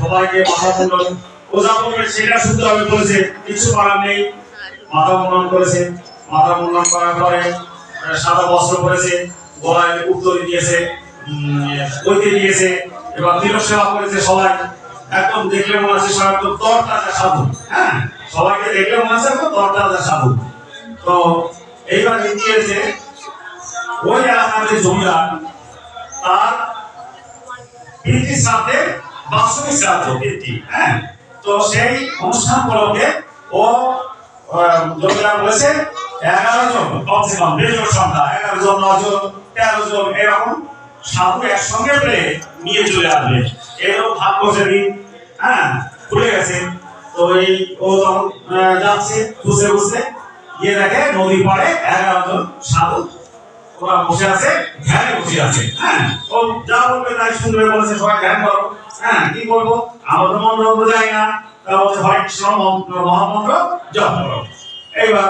সবাইকে মাথা মুন্ডন ওঝা বলবে সেটা শুনতে হবে বলেছে, কিছু করার নেই। মাথা মুন্ডন করেছে, মাথা মুন্ডন করার পরে সাদা বস্ত্র পরেছে, গলায় উত্তরি দিয়েছে, ঐতে দিয়েছে, এবার তিলক সেবা করেছে সবাই। একদম দেখলে মনে হচ্ছে সব একদম তরতাজা সাধু। হ্যাঁ, সবাইকে দেখলে মনে হচ্ছে একদম তরতাজা সাধু। তো এইবার কি দিয়েছে, ওই এলাকার যে জমিদার তার পিতৃ শ্রাদ্ধে বাৎসরিক শ্রাদ্ধ পিতৃ। হ্যাঁ, তো সেই অনুষ্ঠান উপলক্ষে ও জমিদার বলেছে 11 জন, কমসে কম বেজোর সংখ্যা 11 জন, 9 জন, 13 জন এরকম সাধু একসঙ্গে পেলে নিয়ে চলে আসবে। এরকম ভাগ করছে দিন। হ্যাঁ, ভুলে গেছে। তো এই ও তখন যাচ্ছে বুঝতে বুঝতে, গিয়ে দেখে নদী পাড়ে 11 জন সাধু ওরা বসে আছে, ধ্যানে বসে আছে। হ্যাঁ, ও যা বলবে তাই শুনবে, বলেছে সবাই ধ্যান করো। হ্যাঁ, কি করবো, আমাদের মন্ত্র বোঝাই না, তা বলছে হয় কৃষ্ণ মহামন্ত্র জপ করো। এইবার